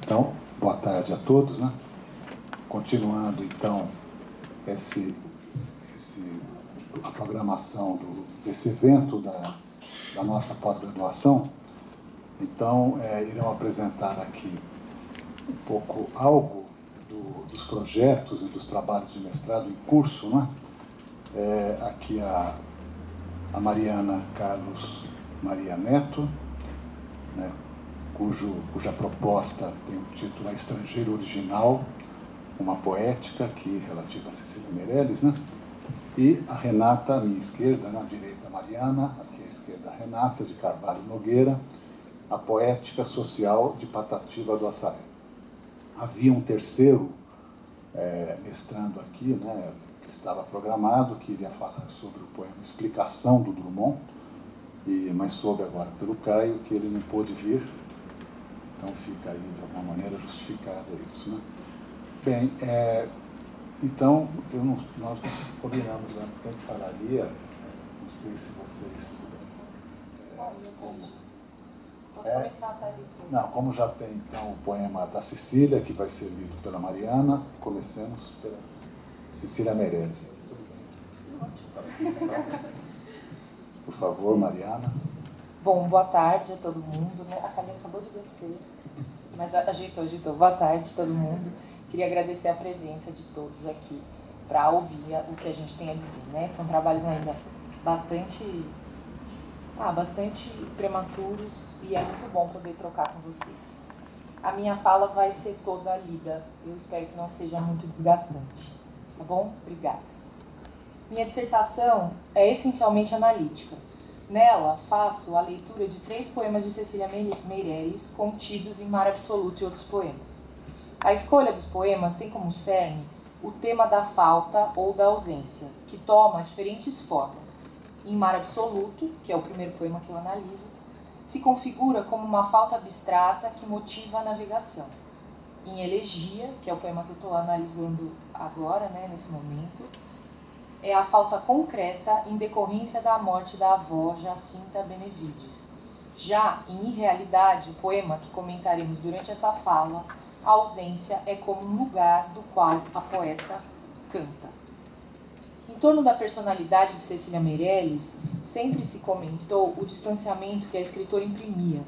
Então, boa tarde a todos, né? Continuando, então, a programação desse evento da nossa pós-graduação. Então, irão apresentar aqui um pouco algo dos projetos e dos trabalhos de mestrado em curso, né? Aqui a Mariana Carlos Maria Neto, né? Cuja proposta tem o título A Estrangeiro Original, uma poética aqui relativa a Cecília Meirelles, né? E a Renata, à minha esquerda, na direita, Mariana, aqui à esquerda, a Renata de Carvalho Nogueira, a poética social de Patativa do Açaré. Havia um terceiro mestrando aqui, né, que estava programado, que iria falar sobre o poema Explicação do Drummond, mas soube agora pelo Caio que ele não pôde vir, então fica aí de alguma maneira justificado isso, né? Bem, então nós combinamos antes que a gente falaria, não sei se vocês... Posso começar, tá ali? Não, como já tem então o poema da Cecília, que vai ser lido pela Mariana, comecemos pela Cecília Meirelles. Por favor, Mariana. Bom, boa tarde a todo mundo, né? A Camila acabou de descer, mas ajeitou. Boa tarde a todo mundo. Queria agradecer a presença de todos aqui para ouvir o que a gente tem a dizer, né? São trabalhos ainda bastante prematuros e é muito bom poder trocar com vocês. A minha fala vai ser toda lida, eu espero que não seja muito desgastante, tá bom? Obrigada. Minha dissertação é essencialmente analítica. Nela, faço a leitura de 3 poemas de Cecília Meirelles contidos em Mar Absoluto e outros poemas. A escolha dos poemas tem como cerne o tema da falta ou da ausência, que toma diferentes formas. Em Mar Absoluto, que é o primeiro poema que eu analiso, se configura como uma falta abstrata que motiva a navegação. Em Elegia, que é o poema que eu estou analisando agora, né, nesse momento, é a falta concreta em decorrência da morte da avó Jacinta Benevides. Já em Irrealidade, o poema que comentaremos durante essa fala, a ausência é como um lugar do qual a poeta canta. Em torno da personalidade de Cecília Meirelles, sempre se comentou o distanciamento que a escritora imprimia,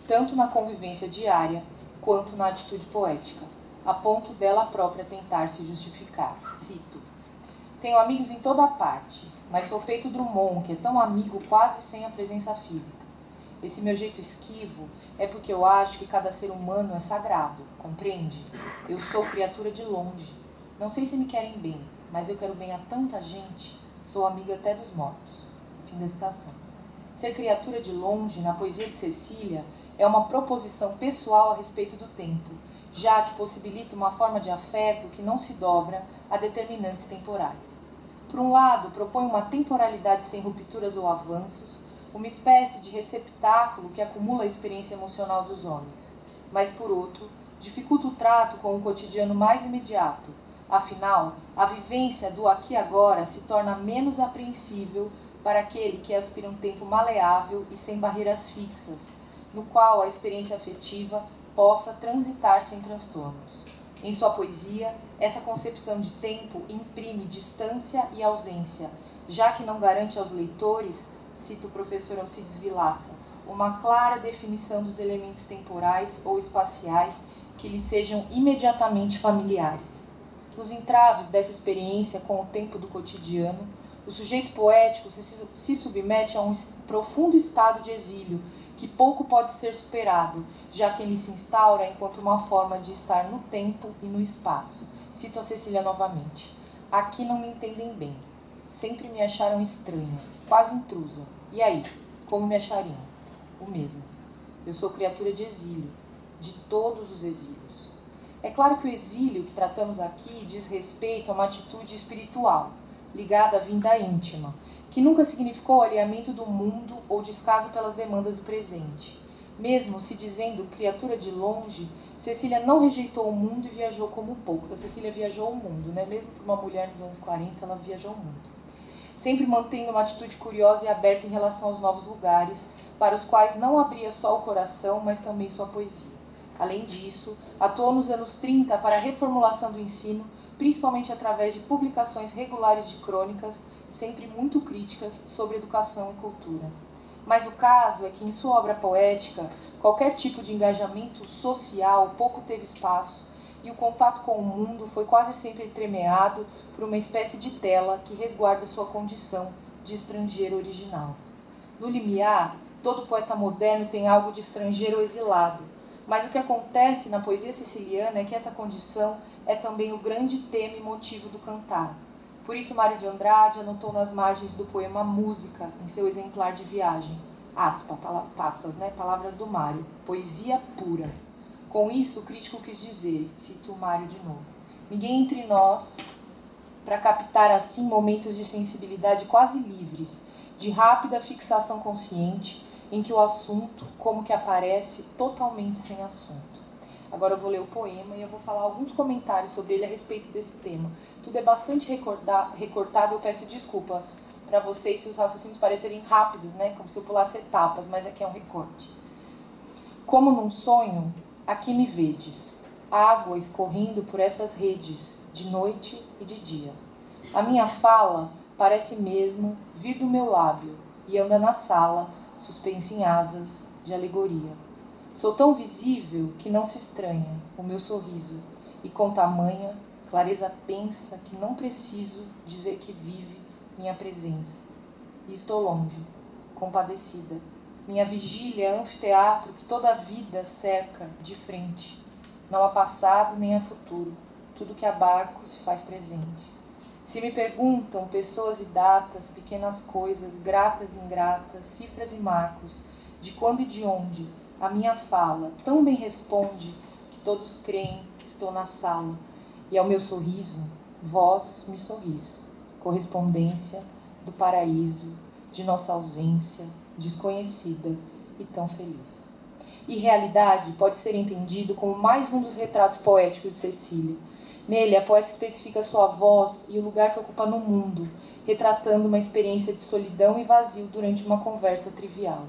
tanto na convivência diária quanto na atitude poética, a ponto dela própria tentar se justificar. Cito: "Tenho amigos em toda parte, mas sou feito Drummond, que é tão amigo quase sem a presença física. Esse meu jeito esquivo é porque eu acho que cada ser humano é sagrado, compreende? Eu sou criatura de longe. Não sei se me querem bem, mas eu quero bem a tanta gente. Sou amiga até dos mortos." Fim da citação. Ser criatura de longe, na poesia de Cecília, é uma proposição pessoal a respeito do tempo, já que possibilita uma forma de afeto que não se dobra a determinantes temporais. Por um lado, propõe uma temporalidade sem rupturas ou avanços, uma espécie de receptáculo que acumula a experiência emocional dos homens, mas, por outro, dificulta o trato com o cotidiano mais imediato. Afinal, a vivência do aqui e agora se torna menos apreensível para aquele que aspira um tempo maleável e sem barreiras fixas, no qual a experiência afetiva possa transitar sem transtornos. Em sua poesia, essa concepção de tempo imprime distância e ausência, já que não garante aos leitores, cita o professor Alcides Vilaça, uma clara definição dos elementos temporais ou espaciais que lhes sejam imediatamente familiares. Nos entraves dessa experiência com o tempo do cotidiano, o sujeito poético se submete a um profundo estado de exílio, que pouco pode ser superado, já que ele se instaura enquanto uma forma de estar no tempo e no espaço. Cito a Cecília novamente. "Aqui não me entendem bem. Sempre me acharam estranha, quase intrusa. E aí, como me achariam? O mesmo. Eu sou criatura de exílio, de todos os exílios." É claro que o exílio que tratamos aqui diz respeito a uma atitude espiritual, ligada à vinda íntima, que nunca significou o alinhamento do mundo ou descaso pelas demandas do presente. Mesmo se dizendo criatura de longe, Cecília não rejeitou o mundo e viajou como poucos. A Cecília viajou o mundo, né? Mesmo para uma mulher dos anos 40, ela viajou o mundo. Sempre mantendo uma atitude curiosa e aberta em relação aos novos lugares, para os quais não abria só o coração, mas também sua poesia. Além disso, atuou nos anos 30 para a reformulação do ensino, principalmente através de publicações regulares de crônicas, sempre muito críticas, sobre educação e cultura. Mas o caso é que, em sua obra poética, qualquer tipo de engajamento social pouco teve espaço e o contato com o mundo foi quase sempre entremeado por uma espécie de tela que resguarda sua condição de estrangeiro original. No limiar, todo poeta moderno tem algo de estrangeiro exilado, mas o que acontece na poesia siciliana é que essa condição é também o grande tema e motivo do cantar. Por isso, Mário de Andrade anotou nas margens do poema Música, em seu exemplar de viagem, aspas, palavras do Mário, poesia pura. Com isso, o crítico quis dizer, cito o Mário de novo, ninguém entre nós, para captar assim momentos de sensibilidade quase livres, de rápida fixação consciente, em que o assunto, como que aparece, totalmente sem assunto. Agora eu vou ler o poema e eu vou falar alguns comentários sobre ele a respeito desse tema. Tudo é bastante recortado, eu peço desculpas para vocês se os raciocínios parecerem rápidos, né? Como se eu pulasse etapas, mas aqui é um recorte. Como num sonho, aqui me vedes, água escorrendo por essas redes, de noite e de dia. A minha fala parece mesmo vir do meu lábio e anda na sala, suspensa em asas de alegoria. Sou tão visível que não se estranha o meu sorriso, e com tamanha clareza pensa que não preciso dizer que vive minha presença. E estou longe, compadecida. Minha vigília é anfiteatro que toda a vida cerca de frente. Não há passado nem há futuro, tudo que abarco se faz presente. Se me perguntam pessoas e datas, pequenas coisas, gratas e ingratas, cifras e marcos, de quando e de onde, a minha fala tão bem responde que todos creem que estou na sala, e ao meu sorriso, vós me sorris, correspondência do paraíso, de nossa ausência, desconhecida e tão feliz. E realidade pode ser entendido como mais um dos retratos poéticos de Cecília. Nele, a poeta especifica sua voz e o lugar que ocupa no mundo, retratando uma experiência de solidão e vazio durante uma conversa trivial.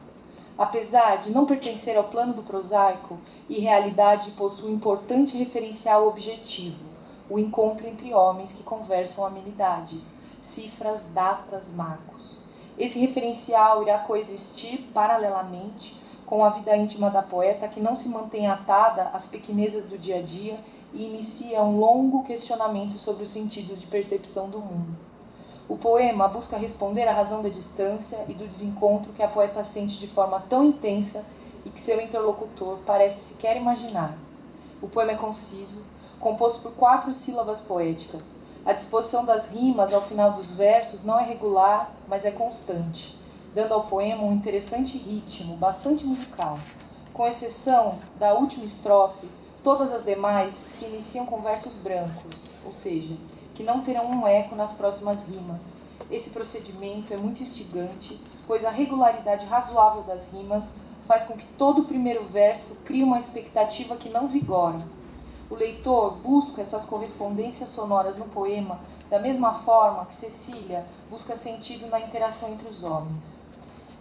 Apesar de não pertencer ao plano do prosaico, irrealidade possui um importante referencial objetivo, o encontro entre homens que conversam amenidades, cifras, datas, marcos. Esse referencial irá coexistir paralelamente com a vida íntima da poeta, que não se mantém atada às pequenezas do dia a dia e inicia um longo questionamento sobre os sentidos de percepção do mundo. O poema busca responder à razão da distância e do desencontro que a poeta sente de forma tão intensa e que seu interlocutor parece sequer imaginar. O poema é conciso, composto por 4 sílabas poéticas. A disposição das rimas ao final dos versos não é regular, mas é constante, dando ao poema um interessante ritmo, bastante musical. Com exceção da última estrofe, todas as demais se iniciam com versos brancos, ou seja, que não terão um eco nas próximas rimas. Esse procedimento é muito instigante, pois a regularidade razoável das rimas faz com que todo o primeiro verso crie uma expectativa que não vigora. O leitor busca essas correspondências sonoras no poema da mesma forma que Cecília busca sentido na interação entre os homens.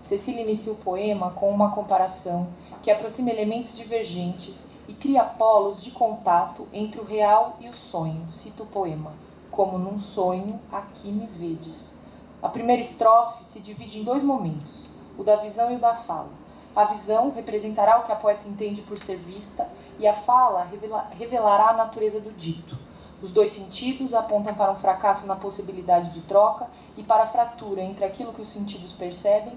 Cecília inicia o poema com uma comparação que aproxima elementos divergentes e cria polos de contato entre o real e o sonho. Cita o poema: como num sonho, aqui me vedes. A primeira estrofe se divide em 2 momentos, o da visão e o da fala. A visão representará o que a poeta entende por ser vista, e a fala revelará a natureza do dito. Os 2 sentidos apontam para um fracasso na possibilidade de troca e para a fratura entre aquilo que os sentidos percebem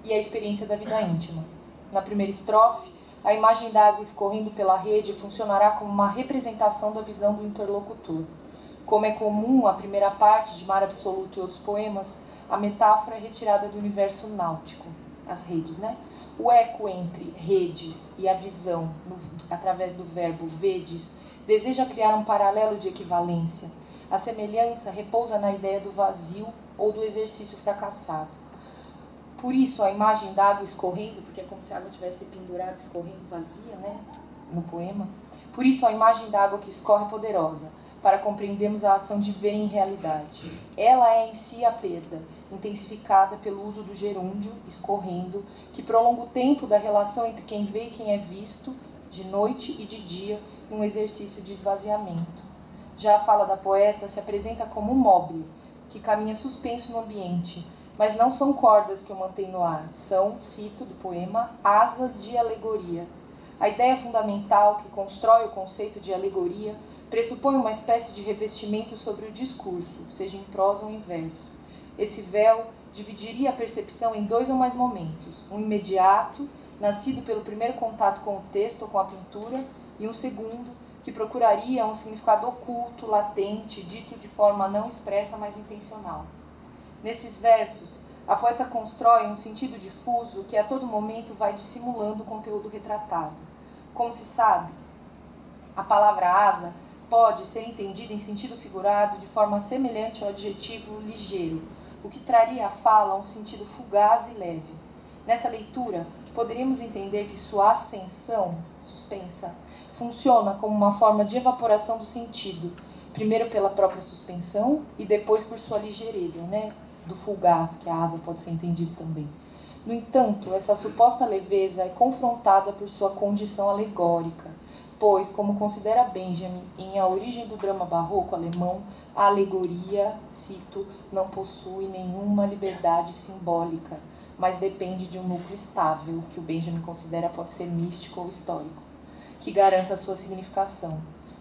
e a experiência da vida íntima. Na primeira estrofe, a imagem d'água escorrendo pela rede funcionará como uma representação da visão do interlocutor. Como é comum a primeira parte de Mar Absoluto e outros poemas, a metáfora é retirada do universo náutico, as redes, né? O eco entre redes e a visão, através do verbo vedes, deseja criar um paralelo de equivalência. A semelhança repousa na ideia do vazio ou do exercício fracassado. Por isso, a imagem d'água escorrendo, porque é como se a água tivesse pendurada, escorrendo vazia, né? No poema. Por isso, a imagem d'água que escorre é poderosa, para compreendermos a ação de ver em realidade. Ela é em si a perda, intensificada pelo uso do gerúndio, escorrendo, que prolonga o tempo da relação entre quem vê e quem é visto, de noite e de dia, num exercício de esvaziamento. Já a fala da poeta se apresenta como um mobile, que caminha suspenso no ambiente, mas não são cordas que o mantêm no ar, são, cito do poema, asas de alegoria. A ideia fundamental que constrói o conceito de alegoria pressupõe uma espécie de revestimento sobre o discurso, seja em prosa ou em verso. Esse véu dividiria a percepção em dois ou mais momentos, um imediato, nascido pelo primeiro contato com o texto ou com a pintura, e um segundo, que procuraria um significado oculto, latente, dito de forma não expressa, mas intencional. Nesses versos, a poeta constrói um sentido difuso que a todo momento vai dissimulando o conteúdo retratado. Como se sabe, a palavra asa pode ser entendida em sentido figurado de forma semelhante ao adjetivo ligeiro, o que traria à fala um sentido fugaz e leve. Nessa leitura, poderíamos entender que sua ascensão, suspensa, funciona como uma forma de evaporação do sentido, primeiro pela própria suspensão e depois por sua ligeireza, do fugaz, que a asa pode ser entendido também. No entanto, essa suposta leveza é confrontada por sua condição alegórica, pois, como considera Benjamin em A Origem do Drama Barroco Alemão, a alegoria, cito, não possui nenhuma liberdade simbólica, mas depende de um núcleo estável, que o Benjamin considera pode ser místico ou histórico, que garanta a sua significação.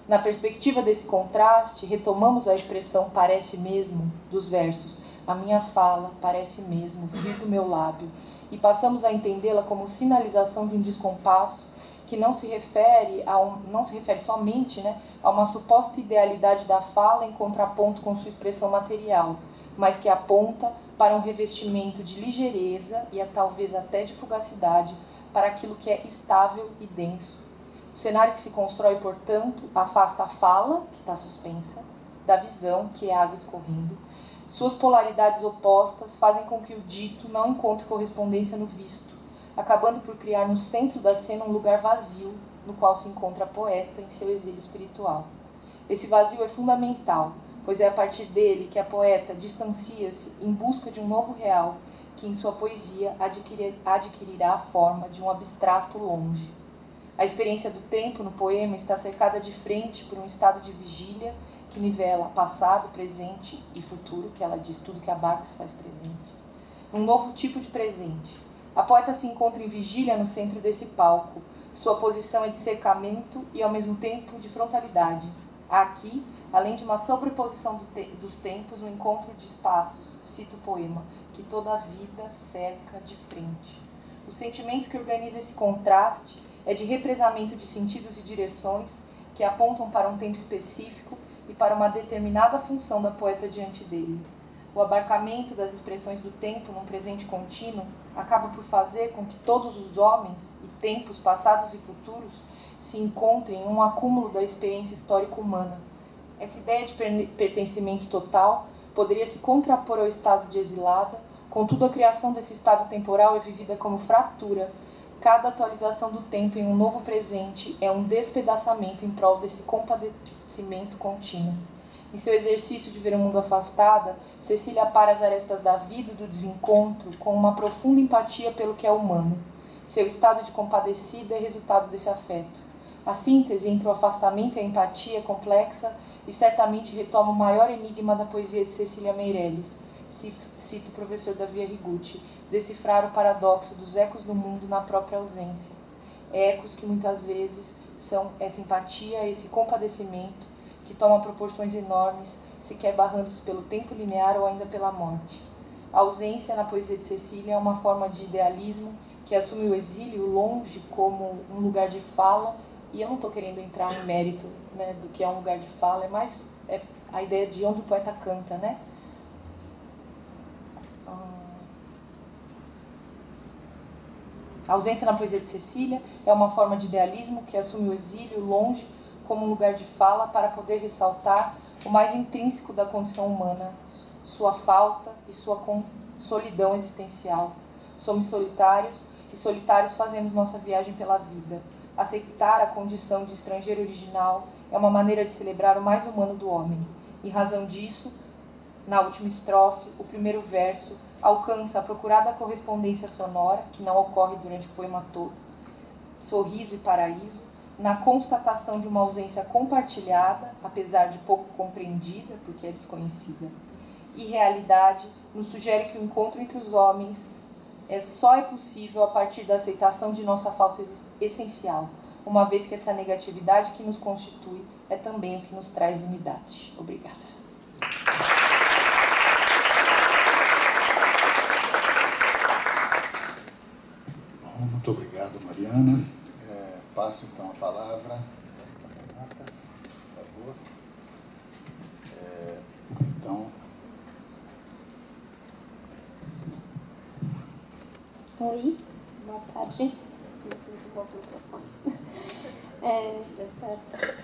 Na perspectiva desse contraste, retomamos a expressão parece mesmo dos versos a minha fala parece mesmo vir do meu lábio e passamos a entendê-la como sinalização de um descompasso que não se refere somente a uma suposta idealidade da fala em contraponto com sua expressão material, mas que aponta para um revestimento de ligeireza e talvez até de fugacidade para aquilo que é estável e denso. O cenário que se constrói, portanto, afasta a fala, que está suspensa, da visão, que é água escorrendo. Suas polaridades opostas fazem com que o dito não encontre correspondência no visto, acabando por criar no centro da cena um lugar vazio, no qual se encontra a poeta em seu exílio espiritual. Esse vazio é fundamental, pois é a partir dele que a poeta distancia-se em busca de um novo real, que em sua poesia adquirirá a forma de um abstrato longe. A experiência do tempo no poema está cercada de frente por um estado de vigília que nivela passado, presente e futuro, que ela diz tudo que abarca se faz presente. Um novo tipo de presente. A poeta se encontra em vigília no centro desse palco. Sua posição é de cercamento e, ao mesmo tempo, de frontalidade. Há aqui, além de uma sobreposição dos tempos, um encontro de espaços, cito o poema, que toda a vida cerca de frente. O sentimento que organiza esse contraste é de represamento de sentidos e direções que apontam para um tempo específico e para uma determinada função da poeta diante dele. O abarcamento das expressões do tempo num presente contínuo acaba por fazer com que todos os homens e tempos passados e futuros se encontrem em um acúmulo da experiência histórica humana. Essa ideia de pertencimento total poderia se contrapor ao estado de exilada, contudo a criação desse estado temporal é vivida como fratura. Cada atualização do tempo em um novo presente é um despedaçamento em prol desse compadecimento contínuo. Em seu exercício de ver o mundo afastada, Cecília para as arestas da vida e do desencontro com uma profunda empatia pelo que é humano. Seu estado de compadecida é resultado desse afeto. A síntese entre o afastamento e a empatia é complexa e certamente retoma o maior enigma da poesia de Cecília Meirelles, cita o professor Davi Arrigucci, decifrar o paradoxo dos ecos do mundo na própria ausência. Ecos que muitas vezes são essa empatia, esse compadecimento que toma proporções enormes, sequer barrando-se pelo tempo linear ou ainda pela morte. A ausência na poesia de Cecília é uma forma de idealismo que assume o exílio longe como um lugar de fala, e eu não estou querendo entrar no mérito do que é um lugar de fala, é mais a ideia de onde o poeta canta, A ausência na poesia de Cecília é uma forma de idealismo que assume o exílio longe como um lugar de fala para poder ressaltar o mais intrínseco da condição humana, sua falta e sua solidão existencial. Somos solitários e solitários fazemos nossa viagem pela vida. Aceitar a condição de estrangeiro original é uma maneira de celebrar o mais humano do homem. Em razão disso, na última estrofe, o primeiro verso alcança a procurada correspondência sonora, que não ocorre durante o poema todo, sorriso e paraíso, na constatação de uma ausência compartilhada, apesar de pouco compreendida, porque é desconhecida. E realidade nos sugere que o encontro entre os homens só é possível a partir da aceitação de nossa falta essencial, uma vez que essa negatividade que nos constitui é também o que nos traz unidade. Obrigada. Bom, muito obrigado, Mariana. Passo então a palavra. Por favor. Então. Oi, boa tarde. Não sei muito bom o microfone. Deu certo.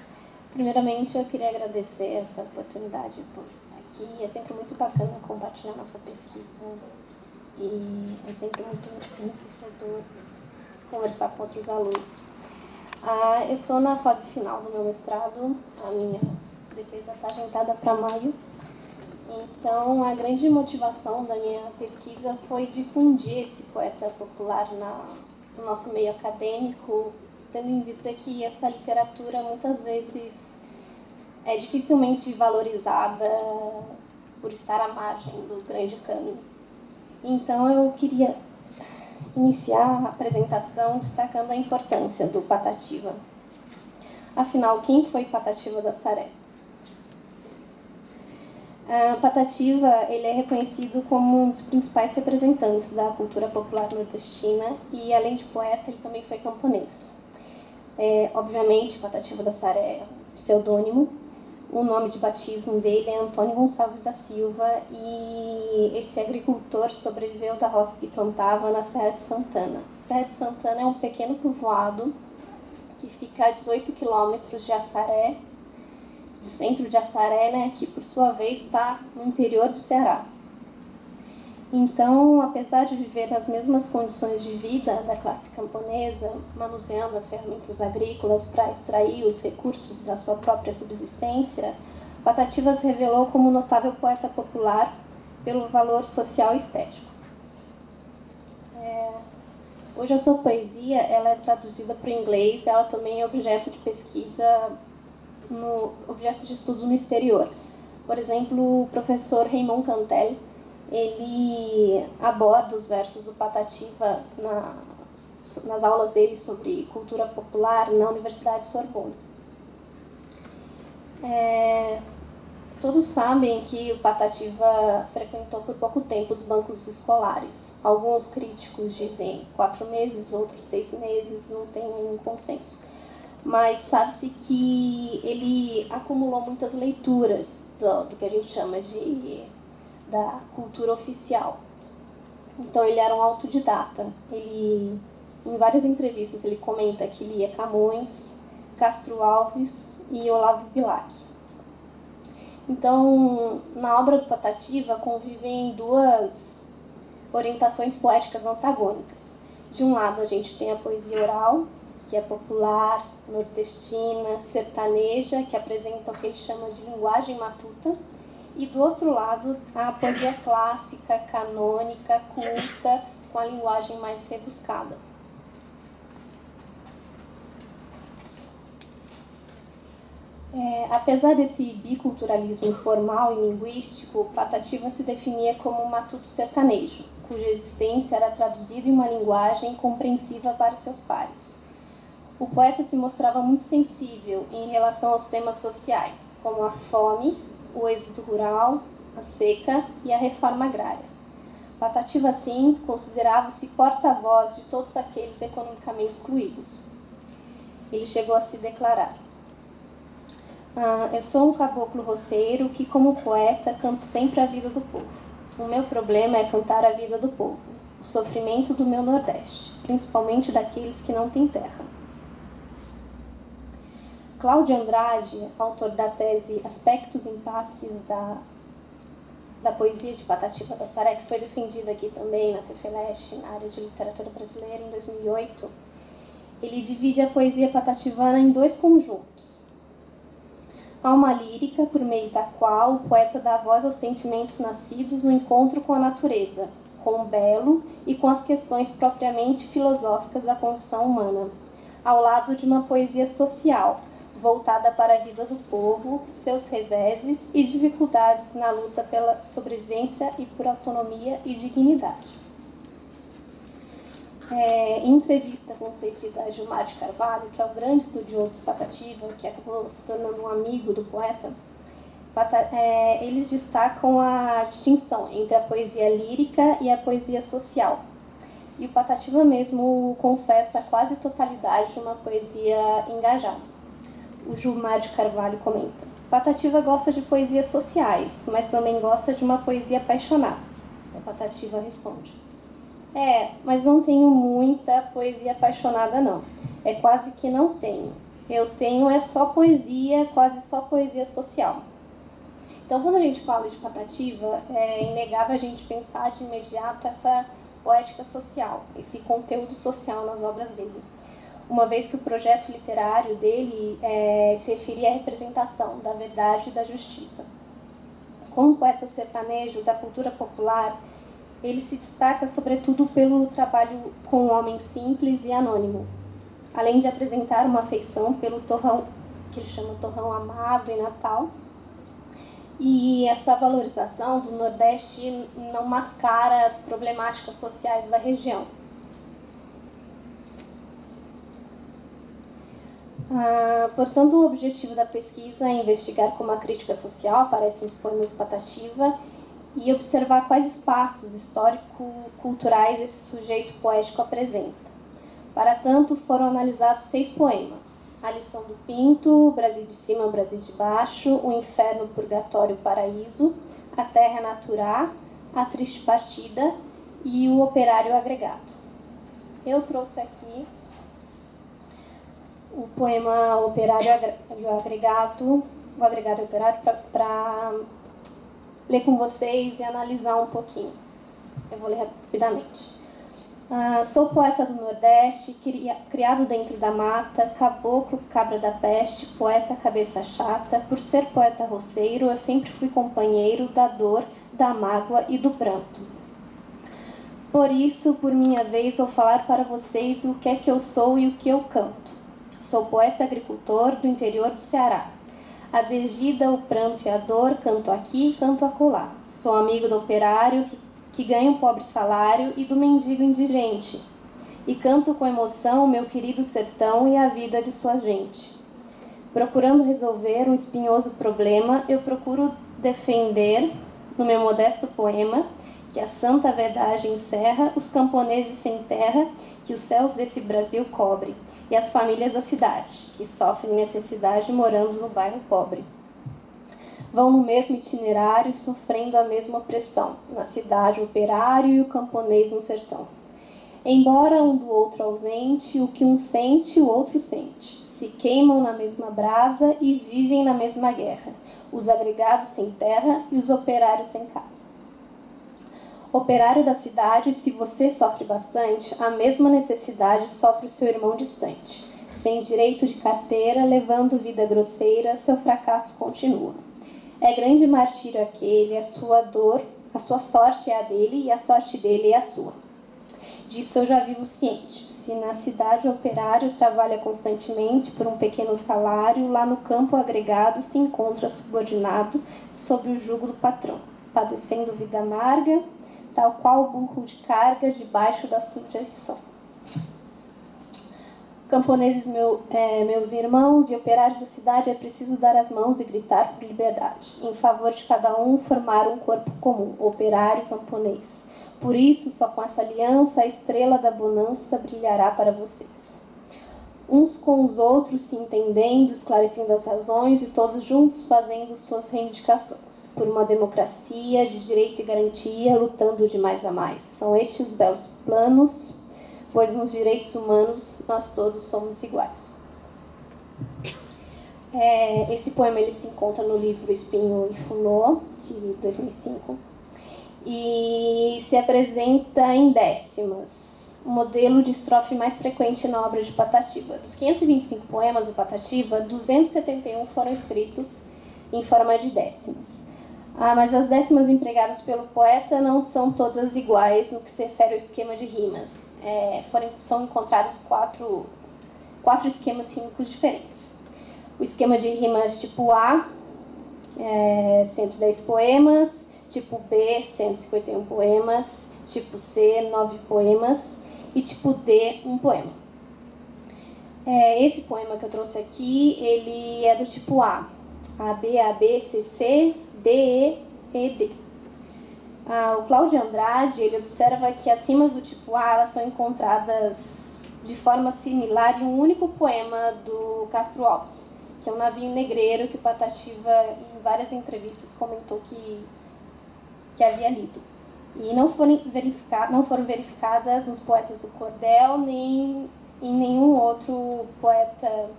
Primeiramente, eu queria agradecer essa oportunidade por estar aqui. É sempre muito bacana compartilhar nossa pesquisa e é sempre muito enriquecedor conversar com outros alunos. Eu estou na fase final do meu mestrado, a minha defesa está agendada para maio. Então, a grande motivação da minha pesquisa foi difundir esse poeta popular no nosso meio acadêmico, tendo em vista que essa literatura muitas vezes é dificilmente valorizada por estar à margem do grande cânone. Então, eu queria iniciar a apresentação destacando a importância do Patativa. Afinal, quem foi Patativa do Assaré? Patativa ele é reconhecido como um dos principais representantes da cultura popular nordestina e, além de poeta, ele também foi camponês. Obviamente, Patativa do Assaré é um pseudônimo. O nome de batismo dele é Antônio Gonçalves da Silva e esse agricultor sobreviveu da roça que plantava na Serra de Santana. Serra de Santana é um pequeno povoado que fica a 18 quilômetros de Assaré, do centro de Assaré, né, que por sua vez está no interior do Ceará. Então, apesar de viver nas mesmas condições de vida da classe camponesa, manuseando as ferramentas agrícolas para extrair os recursos da sua própria subsistência, Patativa se revelou como um notável poeta popular pelo valor social e estético. Hoje a sua poesia ela é traduzida para o inglês, ela também é objeto de pesquisa, objeto de estudo no exterior. Por exemplo, o professor Raymond Cantel, ele aborda os versos do Patativa nas aulas dele sobre cultura popular na Universidade Sorbonne. Todos sabem que o Patativa frequentou por pouco tempo os bancos escolares. Alguns críticos dizem 4 meses, outros 6 meses, não tem nenhum consenso. Mas sabe-se que ele acumulou muitas leituras do que a gente chama da cultura oficial. Então ele era um autodidata. Em várias entrevistas ele comenta que lia Camões, Castro Alves e Olavo Bilac. Então, na obra do Patativa convivem duas orientações poéticas antagônicas. De um lado a gente tem a poesia oral, que é popular, nordestina, sertaneja, que apresenta o que ele chama de linguagem matuta, e do outro lado a poesia clássica, canônica, culta, com a linguagem mais rebuscada. Apesar desse biculturalismo formal e linguístico, Patativa se definia como um matuto sertanejo, cuja existência era traduzida em uma linguagem compreensível para seus pares. O poeta se mostrava muito sensível em relação aos temas sociais, como a fome, o êxodo rural, a seca e a reforma agrária. Patativa, assim, considerava-se porta-voz de todos aqueles economicamente excluídos. Ele chegou a se declarar: eu sou um caboclo roceiro que, como poeta, canto sempre a vida do povo. O meu problema é cantar a vida do povo, o sofrimento do meu Nordeste, principalmente daqueles que não têm terra. Cláudio Andrade, autor da tese Aspectos Impasses da poesia de Patativa do Assaré, que foi defendida aqui também na FEFELESH, na área de literatura brasileira, em 2008, ele divide a poesia patativana em 2 conjuntos. Há uma lírica, por meio da qual o poeta dá voz aos sentimentos nascidos no encontro com a natureza, com o belo e com as questões propriamente filosóficas da condição humana. ao lado de uma poesia social, voltada para a vida do povo, seus reveses e dificuldades na luta pela sobrevivência e por autonomia e dignidade. Em entrevista concedida a Gilmar de Carvalho, que é um grande estudioso do Patativa, que acabou se tornando um amigo do poeta, eles destacam a distinção entre a poesia lírica e a poesia social. E o Patativa mesmo confessa a quase totalidade de uma poesia engajada. O Gilmar de Carvalho comenta: Patativa gosta de poesias sociais, mas também gosta de uma poesia apaixonada. A Patativa responde: mas não tenho muita poesia apaixonada, não. É quase que não tenho. Eu tenho só poesia, quase só poesia social. Então, quando a gente fala de Patativa, é inegável a gente pensar de imediato essa poética social, esse conteúdo social nas obras dele. Uma vez que o projeto literário dele se referia à representação da verdade e da justiça. Como poeta sertanejo da cultura popular, ele se destaca sobretudo pelo trabalho com o homem simples e anônimo, além de apresentar uma afeição pelo torrão, que ele chama torrão amado e natal. E essa valorização do Nordeste não mascara as problemáticas sociais da região. Portanto, o objetivo da pesquisa é investigar como a crítica social aparece nos poemas de Patativa e observar quais espaços histórico-culturais esse sujeito poético apresenta. Para tanto, foram analisados 6 poemas: A Lição do Pinto, Brasil de Cima, Brasil de Baixo, O Inferno, Purgatório, Paraíso, A Terra Naturá, A Triste Partida e O Operário Agregado. Eu trouxe aqui o poema Operário Agregado, o Agregado Operário, para ler com vocês e analisar um pouquinho. Eu vou ler rapidamente. Sou poeta do Nordeste, criado dentro da mata, caboclo, cabra da peste, poeta cabeça chata. Por ser poeta roceiro, eu sempre fui companheiro da dor, da mágoa e do pranto. Por isso, por minha vez, vou falar para vocês o que é que eu sou e o que eu canto. Sou poeta agricultor do interior do Ceará. A desgida, o pranto e a dor, canto aqui, canto acolá. Sou amigo do operário que ganha um pobre salário e do mendigo indigente. E canto com emoção o meu querido sertão e a vida de sua gente. Procurando resolver um espinhoso problema, eu procuro defender, no meu modesto poema, que a santa verdade encerra, os camponeses sem terra que os céus desse Brasil cobrem, e as famílias da cidade, que sofrem necessidade morando no bairro pobre. Vão no mesmo itinerário, sofrendo a mesma opressão, na cidade o operário e o camponês no sertão. Embora um do outro ausente, o que um sente, o outro sente. Se queimam na mesma brasa e vivem na mesma guerra, os agregados sem terra e os operários sem casa. Operário da cidade, se você sofre bastante, a mesma necessidade sofre o seu irmão distante. Sem direito de carteira, levando vida grosseira, seu fracasso continua. É grande martírio aquele, a sua sorte é a dele e a sorte dele é a sua. Disso eu já vivo ciente. Se na cidade o operário trabalha constantemente por um pequeno salário, lá no campo agregado se encontra subordinado sob o jugo do patrão, padecendo vida amarga, tal qual o burro de carga debaixo da sujeição. Camponeses, meus irmãos e operários da cidade, é preciso dar as mãos e gritar por liberdade, em favor de cada um formar um corpo comum, operário e camponês. Por isso, só com essa aliança, a estrela da bonança brilhará para vocês. Uns com os outros se entendendo, esclarecendo as razões e todos juntos fazendo suas reivindicações. Por uma democracia de direito e garantia, lutando de mais a mais. São estes os belos planos, pois nos direitos humanos nós todos somos iguais. Esse poema ele se encontra no livro Espinho e Funô, de 2005, e se apresenta em décimas, o modelo de estrofe mais frequente na obra de Patativa. Dos 525 poemas do Patativa, 271 foram escritos em forma de décimas. Mas as décimas empregadas pelo poeta não são todas iguais no que se refere ao esquema de rimas. São encontrados 4 4 esquemas rítmicos diferentes. O esquema de rimas tipo A, 110 poemas, tipo B, 151 poemas, tipo C, 9 poemas e tipo D, 1 poema. Esse poema que eu trouxe aqui, ele é do tipo A, B, C, C, D, E, D. O Cláudio Andrade, ele observa que as rimas do tipo A elas são encontradas de forma similar em um único poema do Castro Alves, que é o Navio Negreiro, que o Patativa, em várias entrevistas, comentou que havia lido. E não foram verificadas nos poetas do Cordel, nem em nenhum outro poeta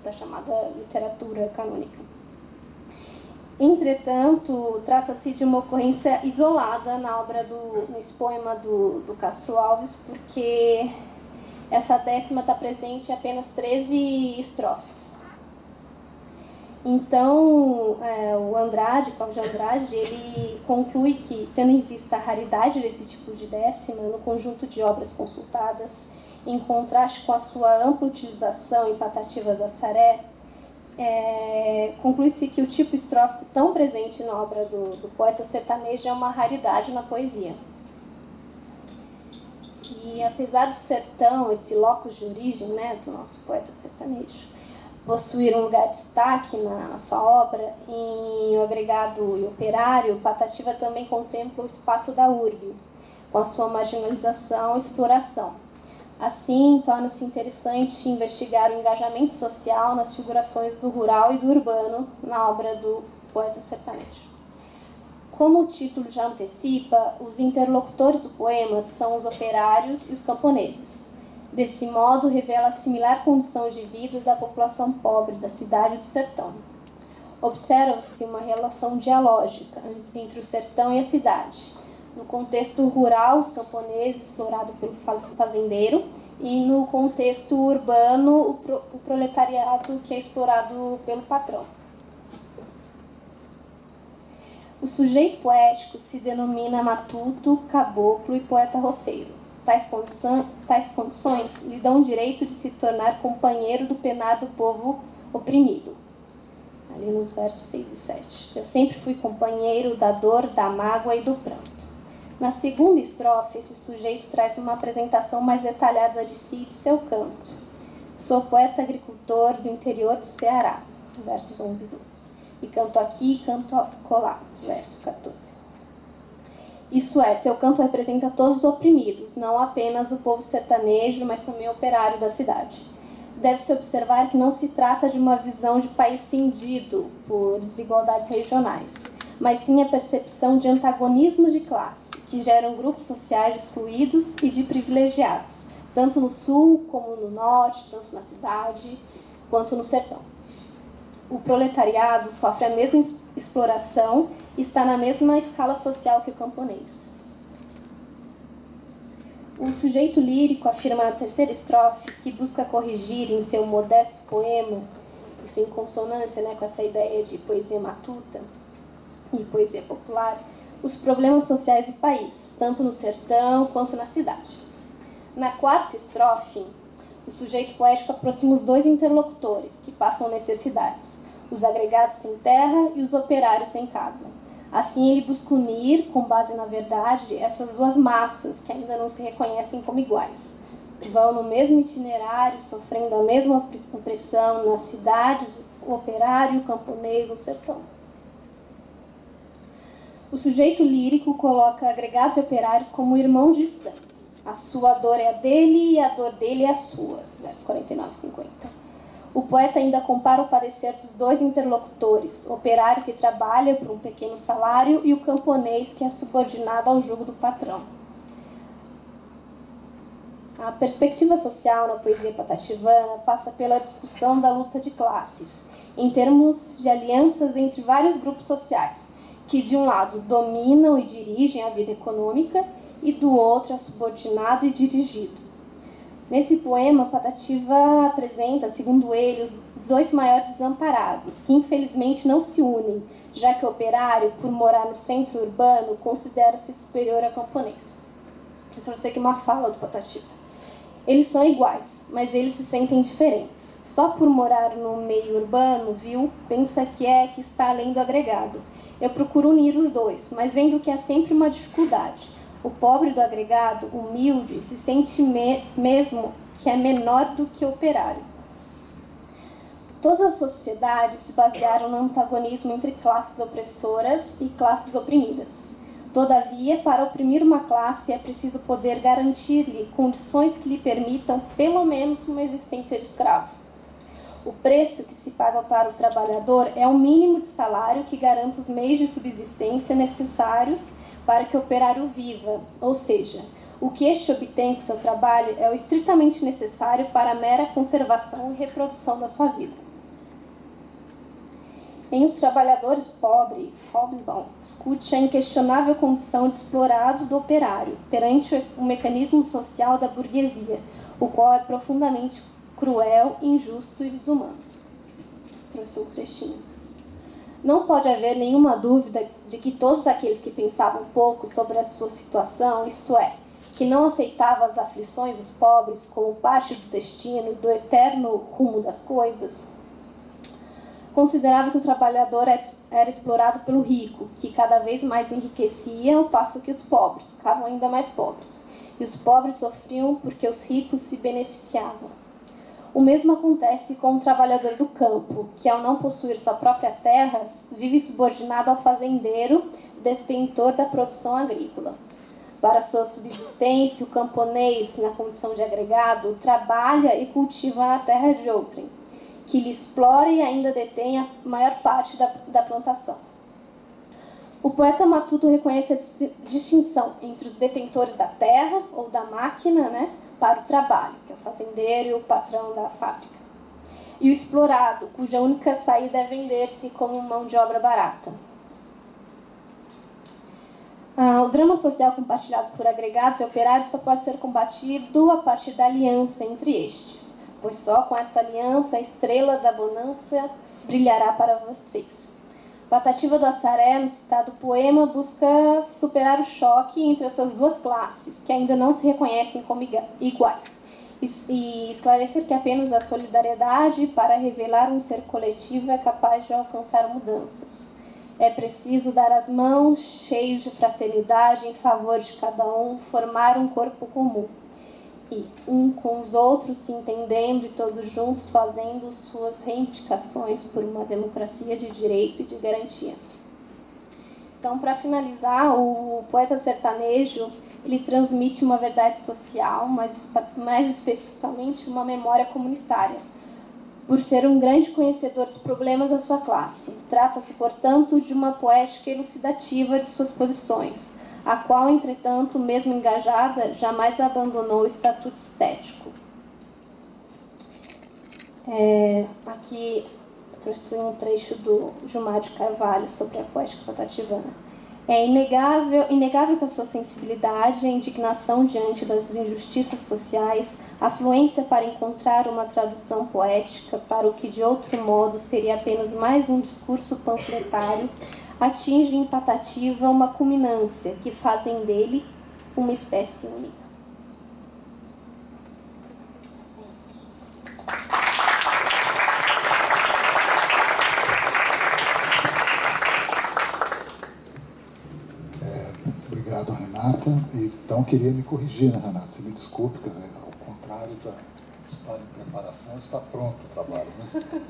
da chamada literatura canônica. Entretanto, trata-se de uma ocorrência isolada na obra nesse poema do Castro Alves, porque essa 10ª está presente em apenas 13 estrofes. Então, o Cláudio Andrade, ele conclui que, tendo em vista a raridade desse tipo de 10ª no conjunto de obras consultadas, em contraste com a sua ampla utilização em Patativa do Assaré, conclui-se que o tipo estrófico tão presente na obra do poeta sertanejo é uma raridade na poesia. E apesar do sertão, esse locus de origem, né, do nosso poeta sertanejo, possuir um lugar de destaque na sua obra, em O Agregado e Operário, Patativa também contempla o espaço da urbe, com a sua marginalização e exploração. Assim, torna-se interessante investigar o engajamento social nas figurações do rural e do urbano na obra do poeta sertanejo. Como o título já antecipa, os interlocutores do poema são os operários e os camponeses. Desse modo, revela a similar condição de vida da população pobre da cidade e do sertão. Observa-se uma relação dialógica entre o sertão e a cidade. No contexto rural, os camponeses explorados pelo fazendeiro, e no contexto urbano, o proletariado que é explorado pelo patrão. O sujeito poético se denomina matuto, caboclo e poeta roceiro. Tais condições lhe dão o direito de se tornar companheiro do penar do povo oprimido. Ali nos versos 6 e 7. Eu sempre fui companheiro da dor, da mágoa e do pranto. Na segunda estrofe, esse sujeito traz uma apresentação mais detalhada de si e de seu canto. Sou poeta agricultor do interior do Ceará, versos 11 e 12. E canto aqui e canto acolá, verso 14. Isso é, seu canto representa todos os oprimidos, não apenas o povo sertanejo, mas também o operário da cidade. Deve-se observar que não se trata de uma visão de país cindido por desigualdades regionais, mas sim a percepção de antagonismo de classe, que geram grupos sociais excluídos e de privilegiados, tanto no sul como no norte, tanto na cidade quanto no sertão. O proletariado sofre a mesma exploração e está na mesma escala social que o camponês. O sujeito lírico afirma na terceira estrofe que busca corrigir em seu modesto poema, isso em consonância, né, com essa ideia de poesia matuta e poesia popular, os problemas sociais do país, tanto no sertão quanto na cidade. Na quarta estrofe, o sujeito poético aproxima os dois interlocutores, que passam necessidades, os agregados sem terra e os operários sem casa. Assim, ele busca unir, com base na verdade, essas duas massas que ainda não se reconhecem como iguais. Vão no mesmo itinerário, sofrendo a mesma opressão nas cidades, o operário, o camponês no sertão. O sujeito lírico coloca agregados e operários como irmãos distantes. A sua dor é a dele e a dor dele é a sua. Versos 49 e 50. O poeta ainda compara o parecer dos dois interlocutores, o operário que trabalha por um pequeno salário e o camponês que é subordinado ao jugo do patrão. A perspectiva social na poesia patativana passa pela discussão da luta de classes, em termos de alianças entre vários grupos sociais, que de um lado dominam e dirigem a vida econômica e do outro é subordinado e dirigido. Nesse poema, Patativa apresenta, segundo ele, os dois maiores desamparados, que infelizmente não se unem, já que o operário, por morar no centro urbano, considera-se superior ao camponês. Eu trouxe aqui uma fala do Patativa. Eles são iguais, mas eles se sentem diferentes. Só por morar no meio urbano, viu, pensa que está além do agregado. Eu procuro unir os dois, mas vendo que há sempre uma dificuldade. O pobre do agregado, humilde, se sente mesmo que é menor do que o operário. Todas as sociedades se basearam no antagonismo entre classes opressoras e classes oprimidas. Todavia, para oprimir uma classe é preciso poder garantir-lhe condições que lhe permitam, pelo menos, uma existência de escravo. O preço que se paga para o trabalhador é o mínimo de salário que garanta os meios de subsistência necessários para que o operário viva, ou seja, o que este obtém com seu trabalho é o estritamente necessário para a mera conservação e reprodução da sua vida. Em Os Trabalhadores Pobres, Hobsbawm discute a inquestionável condição de explorado do operário perante o mecanismo social da burguesia, o qual é profundamente cruel, injusto e desumano. Trouxe um trechinho. Não pode haver nenhuma dúvida de que todos aqueles que pensavam pouco sobre a sua situação, isto é, que não aceitavam as aflições dos pobres como parte do destino, do eterno rumo das coisas, consideravam que o trabalhador era explorado pelo rico, que cada vez mais enriquecia, ao passo que os pobres ficavam ainda mais pobres. E os pobres sofriam porque os ricos se beneficiavam. O mesmo acontece com o trabalhador do campo, que ao não possuir sua própria terra, vive subordinado ao fazendeiro, detentor da produção agrícola. Para sua subsistência, o camponês, na condição de agregado, trabalha e cultiva na terra de outrem, que lhe explora e ainda detém a maior parte da plantação. O poeta matuto reconhece a distinção entre os detentores da terra, ou da máquina, para o trabalho, que é o fazendeiro e o patrão da fábrica, e o explorado, cuja única saída é vender-se como mão de obra barata. O drama social compartilhado por agregados e operários só pode ser combatido a partir da aliança entre estes, pois só com essa aliança a estrela da bonança brilhará para vocês. Patativa do Assaré, no citado poema, busca superar o choque entre essas duas classes, que ainda não se reconhecem como iguais, e esclarecer que apenas a solidariedade para revelar um ser coletivo é capaz de alcançar mudanças. É preciso dar as mãos, cheios de fraternidade, em favor de cada um, formar um corpo comum. E, um com os outros, se entendendo e todos juntos fazendo suas reivindicações por uma democracia de direito e de garantia. Então, para finalizar, o poeta sertanejo, ele transmite uma verdade social, mas mais especificamente uma memória comunitária, por ser um grande conhecedor dos problemas da sua classe. Trata-se, portanto, de uma poética elucidativa de suas posições, a qual, entretanto, mesmo engajada, jamais abandonou o estatuto estético. Aqui trouxe um trecho do Gilmar de Carvalho sobre a poética patativana. É inegável que a sua sensibilidade, a indignação diante das injustiças sociais, a fluência para encontrar uma tradução poética para o que de outro modo seria apenas mais um discurso panfletário, atinge em Patativa uma culminância que fazem dele uma espécie única. Obrigado, Renata. Então, queria me corrigir, né, Renata? Você me desculpe, quer dizer, ao contrário da estar em preparação, está pronto o trabalho, né?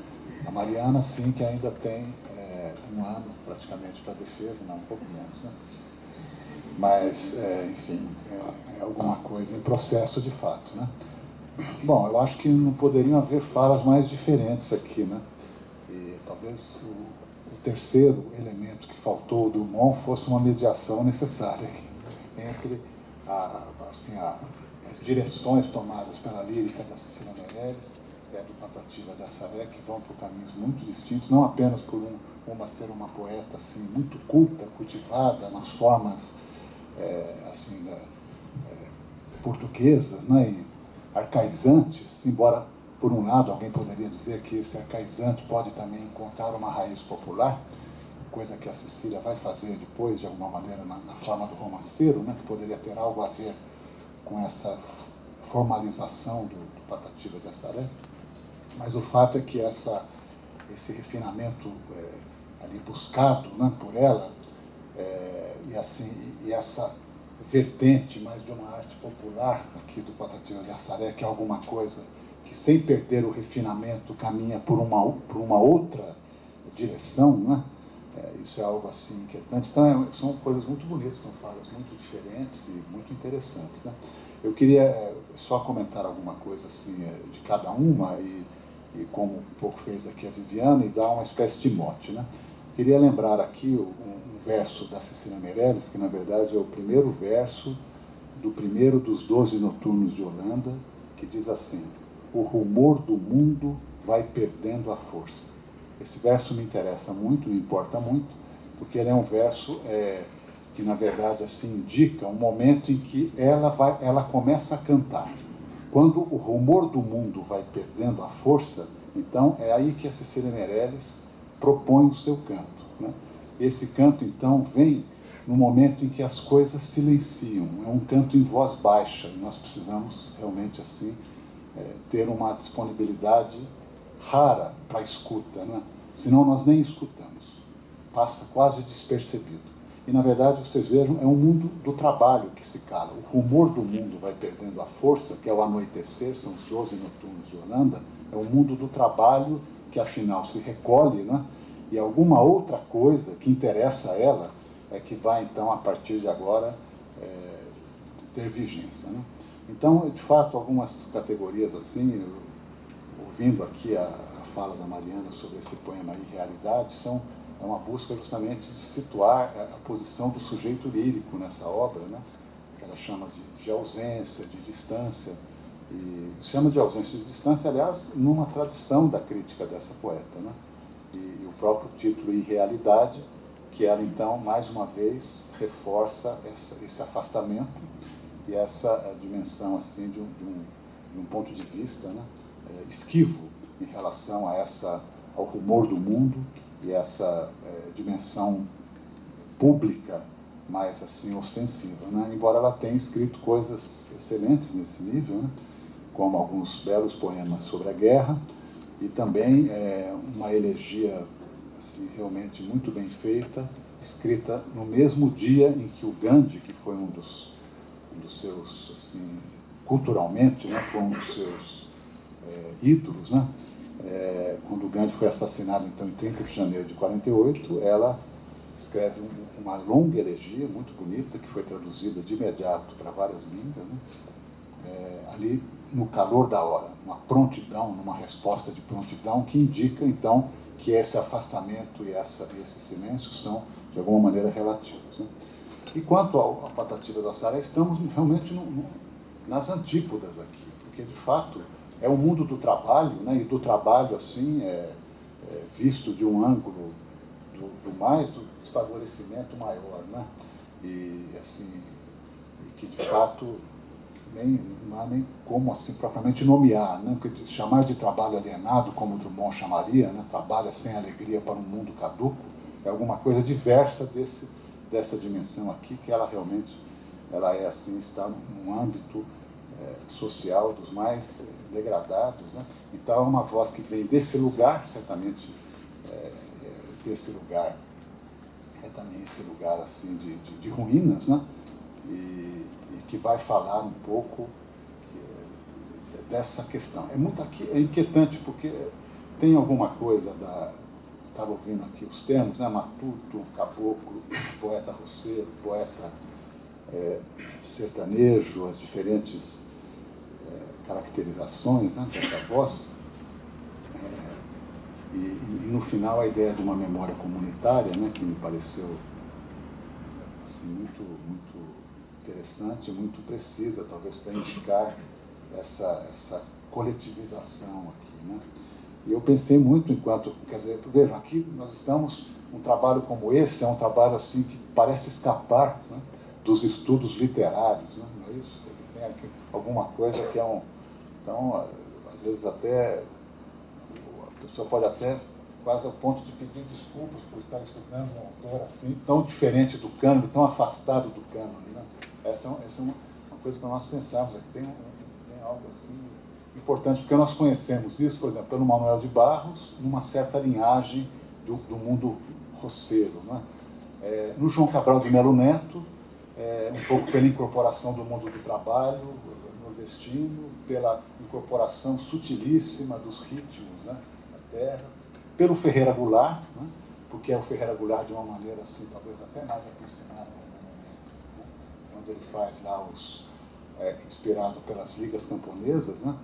A Mariana, sim, que ainda tem um ano praticamente para a defesa, não, um pouco menos, né? Mas, enfim, é alguma coisa em processo de fato, né? Bom, eu acho que não poderiam haver falas mais diferentes aqui, né? E talvez o terceiro elemento que faltou do Drummond fosse uma mediação necessária entre as direções tomadas pela lírica da Cecília Meirelles e do Patativa de Assaré, que vão por caminhos muito distintos, não apenas por uma ser uma poeta assim, muito culta, cultivada nas formas portuguesas, né, e arcaizantes, embora, por um lado, alguém poderia dizer que esse arcaizante pode também encontrar uma raiz popular, coisa que a Cecília vai fazer depois, de alguma maneira, na forma do romanceiro, né, que poderia ter algo a ver com essa formalização do Patativa de Assaré, mas o fato é que esse refinamento ali buscado, né, por ela, e essa vertente mais de uma arte popular aqui do Patativa de Assaré, que é alguma coisa que, sem perder o refinamento, caminha por uma outra direção, né? Isso é algo assim inquietante. Então, são coisas muito bonitas, são falas muito diferentes e muito interessantes, né? Eu queria só comentar alguma coisa assim de cada uma, e como um pouco fez aqui a Viviana, e dar uma espécie de mote, né? Queria lembrar aqui um verso da Cecília Meirelles, que na verdade é o primeiro verso do primeiro dos 12 noturnos de Holanda, que diz assim: o rumor do mundo vai perdendo a força. Esse verso me interessa muito, me importa muito, porque ele é um verso que, na verdade, assim, indica um momento em que ela começa a cantar. Quando o rumor do mundo vai perdendo a força, então é aí que a Cecília Meirelles propõe o seu canto, né? Esse canto, então, vem no momento em que as coisas silenciam. É um canto em voz baixa, e nós precisamos realmente, assim, ter uma disponibilidade rara para a escuta, né? Senão nós nem escutamos, passa quase despercebido. E, na verdade, vocês vejam, é um mundo do trabalho que se cala. O rumor do mundo vai perdendo a força, que é o anoitecer, são os 12 noturnos de Holanda, é o mundo do trabalho que, afinal, se recolhe, né? E alguma outra coisa que interessa a ela é que vai, então, a partir de agora, ter vigência, né? Então, de fato, algumas categorias assim, ouvindo aqui a fala da Mariana sobre esse poema Irrealidade, é uma busca justamente de situar a posição do sujeito lírico nessa obra, né? Que ela chama de ausência, de distância, e chama de ausência e de distância, aliás, numa tradição da crítica dessa poeta, né? E o próprio título Irrealidade, que ela, então, mais uma vez, reforça esse afastamento e essa dimensão, assim, de um ponto de vista, né, esquivo em relação ao rumor do mundo e essa dimensão pública mais, assim, ostensiva, né? Embora ela tenha escrito coisas excelentes nesse nível, né, como alguns belos poemas sobre a guerra, e também uma elegia assim, realmente muito bem feita, escrita no mesmo dia em que o Gandhi, que foi um dos seus, assim, culturalmente, né, foi um dos seus ídolos, né? Quando o Gandhi foi assassinado, então, em 30 de janeiro de 48, ela escreve uma longa elegia, muito bonita, que foi traduzida de imediato para várias línguas, né? Ali no calor da hora, uma prontidão, numa resposta de prontidão que indica, então, que esse afastamento e esse silêncio são, de alguma maneira, relativos, né? E quanto à Patativa do Assaré, estamos realmente nas antípodas aqui, porque, de fato, é o mundo do trabalho, né? E do trabalho, assim, visto de um ângulo do desfavorecimento maior, né? E, assim, e que, de fato, não há nem como, assim, propriamente nomear, né? Porque chamar de trabalho alienado, como Drummond chamaria, né? Trabalho sem alegria para um mundo caduco, é alguma coisa diversa dessa dimensão aqui, que ela realmente, assim, está num âmbito social dos mais degradados, né? Então é uma voz que vem desse lugar, certamente desse lugar, também esse lugar, assim, de ruínas, né? E que vai falar um pouco dessa questão. É inquietante, porque tem alguma coisa estava ouvindo aqui os termos, né? Matuto, caboclo, poeta roceiro, poeta sertanejo, as diferentes caracterizações, né, dessa voz. E no final a ideia de uma memória comunitária, né, que me pareceu assim, muito interessante, muito precisa, talvez, para indicar essa coletivização aqui, né? E eu pensei muito enquanto, quer dizer, vejam, aqui nós estamos, um trabalho como esse é um trabalho assim que parece escapar, né, dos estudos literários, né? Não é isso? Quer dizer, tem aqui alguma coisa que então, às vezes até, a pessoa pode até quase ao ponto de pedir desculpas por estar estudando um autor assim, tão diferente do cânone, tão afastado do cânone, né? Essa é uma coisa para nós pensarmos aqui. Tem algo assim importante, porque nós conhecemos isso, por exemplo, pelo Manuel de Barros, numa certa linhagem do mundo roceiro, né? No João Cabral de Melo Neto, um pouco pela incorporação do mundo do trabalho nordestino, pela incorporação sutilíssima dos ritmos, né, da terra, pelo Ferreira Goulart, né, porque é o Ferreira Goulart de uma maneira assim, talvez até mais aproximada, né, quando ele faz lá inspirado pelas ligas camponesas, né,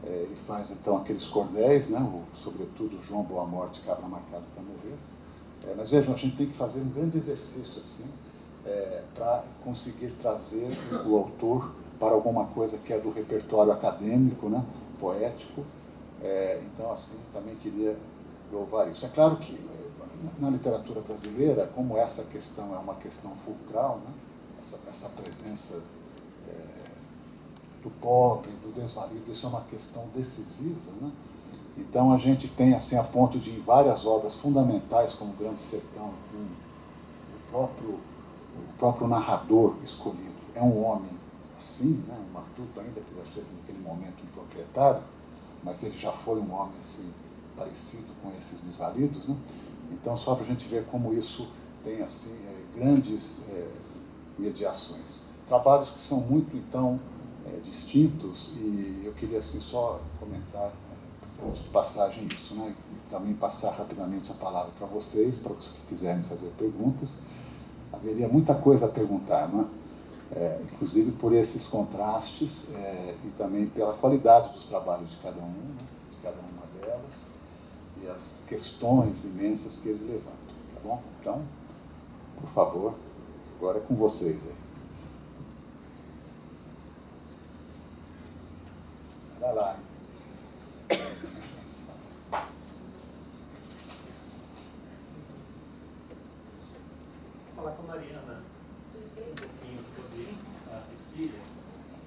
ele faz então aqueles cordéis, né, sobretudo o João Boa Morte, Cabra Marcado para Morrer. Mas vejam, a gente tem que fazer um grande exercício assim, para conseguir trazer o autor para alguma coisa que é do repertório acadêmico, né, poético. Então, assim, também queria louvar isso. É claro que na literatura brasileira, como essa questão é uma questão fulcral, né, essa presença do pobre, do desvalido, isso é uma questão decisiva, né? Então a gente tem, assim, a ponto de, em várias obras fundamentais, como o Grande Sertão, o próprio narrador escolhido é um homem assim, né, um matuto, ainda que já esteja naquele momento um proprietário, mas ele já foi um homem assim, parecido com esses desvalidos, né? Então, só para a gente ver como isso tem assim, grandes mediações. Trabalhos que são muito, então, distintos, e eu queria assim, só comentar, antes de passagem, isso, né? E também passar rapidamente a palavra para vocês, para os que quiserem fazer perguntas. Haveria muita coisa a perguntar, não é? Inclusive por esses contrastes e também pela qualidade dos trabalhos de cada um, né? De cada uma delas, e as questões imensas que eles levantam, tá bom? Então, por favor, agora é com vocês aí. Vai lá. Vou falar com a Mariana um pouquinho sobre a Cecília,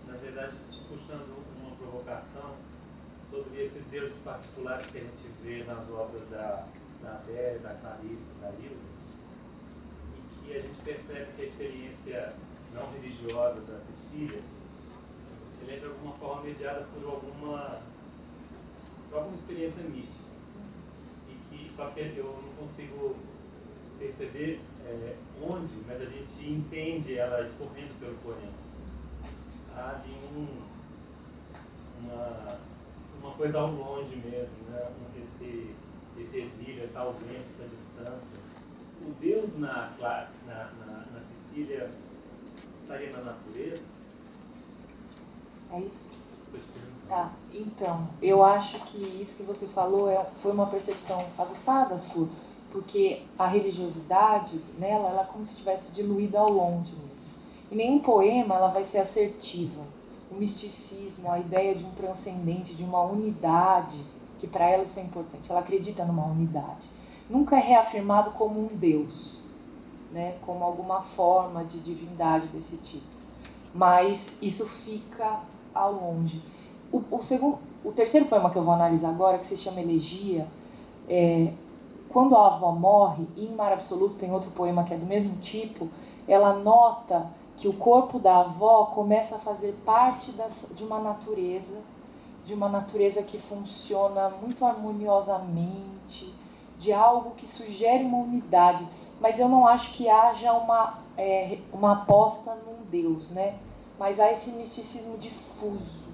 na verdade puxando uma provocação sobre esses deuses particulares que a gente vê nas obras da Adélia, da Clarice, da Hilda, e que a gente percebe que a experiência não religiosa da Cecília ela é de alguma forma mediada por alguma experiência mística, e que só que eu não consigo perceber onde, mas a gente entende ela escorrendo pelo poema. Há ali uma coisa ao longe mesmo, né? Esse exílio, essa ausência, essa distância. O Deus na Cecília estaria na natureza? É isso? Então, eu acho que isso que você falou foi uma percepção aguçada sua, porque a religiosidade nela, ela é como se estivesse diluída ao longe mesmo. Em nenhum poema ela vai ser assertiva. O misticismo, a ideia de um transcendente, de uma unidade, que para ela isso é importante. Ela acredita numa unidade. Nunca é reafirmado como um Deus, né? Como alguma forma de divindade desse tipo. Mas isso fica ao longe. O terceiro poema que eu vou analisar agora, que se chama Elegia, quando a avó morre, e em Mar Absoluto tem outro poema que é do mesmo tipo, ela nota que o corpo da avó começa a fazer parte de uma natureza que funciona muito harmoniosamente, de algo que sugere uma unidade. Mas eu não acho que haja uma aposta num Deus, né? Mas há esse misticismo difuso,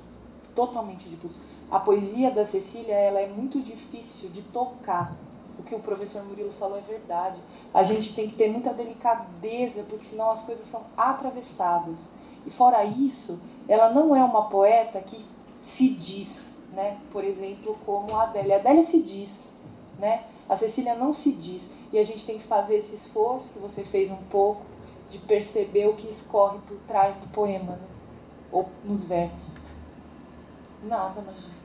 totalmente difuso. A poesia da Cecília, ela é muito difícil de tocar. O que o professor Murilo falou é verdade. A gente tem que ter muita delicadeza, porque senão as coisas são atravessadas. E fora isso, ela não é uma poeta que se diz, né? Por exemplo, como a Adélia. A Adélia se diz, né? A Cecília não se diz. E a gente tem que fazer esse esforço, que você fez um pouco, de perceber o que escorre por trás do poema, né? Ou nos versos. Nada, imagina.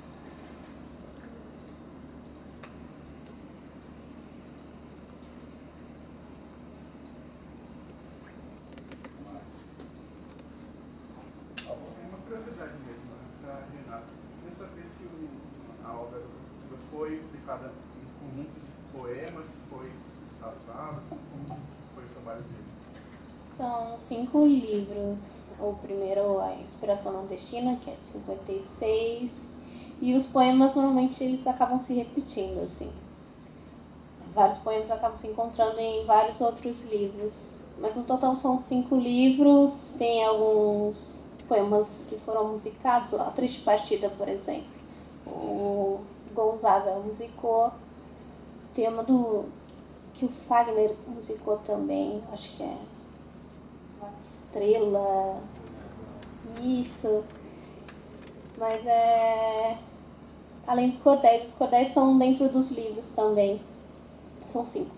É uma curiosidade mesmo, para Renato. Queria saber se a obra foi publicada em conjunto de poemas, se foi espaçado, como foi o trabalho dele. São 5 livros. O primeiro, A Inspiração Nordestina, que é de 56. E os poemas, normalmente, eles acabam se repetindo, assim. Vários poemas acabam se encontrando em vários outros livros. Mas no total são 5 livros. Tem alguns poemas que foram musicados. A Triste Partida, por exemplo. O Gonzaga musicou. Tem uma que o Fagner musicou também. Acho que é Estrela. Isso. Mas além dos cordéis. Os cordéis estão dentro dos livros também. São 5.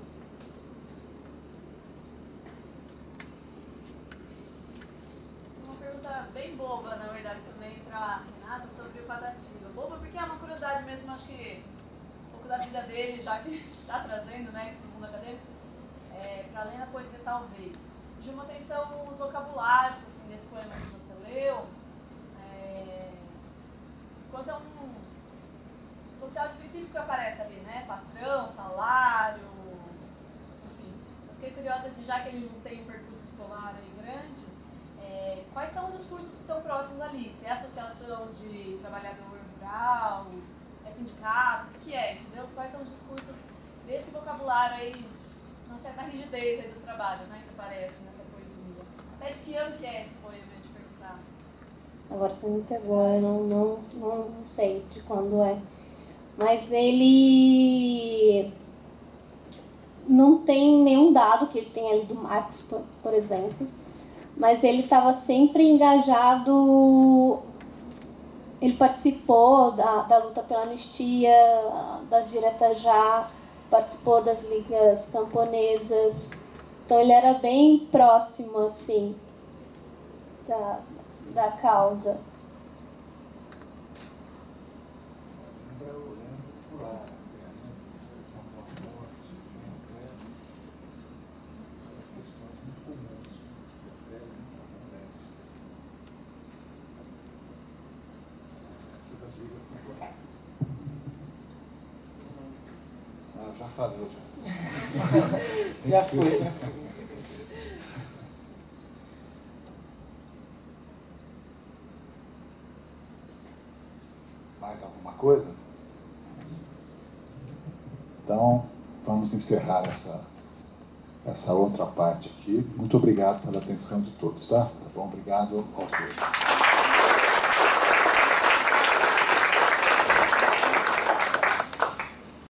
Uma pergunta bem boba, na verdade, também para Renata sobre o Patativa. Boba porque é uma curiosidade mesmo, acho que um pouco da vida dele, já que está trazendo, né, para o mundo acadêmico, para além da poesia, talvez. Me chamou atenção os vocabulários, assim, desse poema que você leu. Quanto a um social específico que aparece ali, né? Patrão, salário, enfim. Eu fiquei curiosa de, já que ele não tem um percurso escolar aí grande, quais são os discursos que estão próximos ali? Se é associação de trabalhador rural, é sindicato, o que é, entendeu? Quais são os discursos desse vocabulário aí, uma certa rigidez aí do trabalho, né? Que aparece nessa poesia. Até de que ano que é esse poema, eu ia te perguntar. Agora você me pegou, eu não sei de quando é. Mas ele não tem nenhum dado que ele tem ali do Marx, por exemplo. Mas ele estava sempre engajado. Ele participou da luta pela anistia, das diretas já, participou das ligas camponesas. Então ele era bem próximo, assim, da causa. Já falei, já foi. Mais alguma coisa? Então, vamos encerrar essa outra parte aqui. Muito obrigado pela atenção de todos, tá? Tá bom? Obrigado aos dois.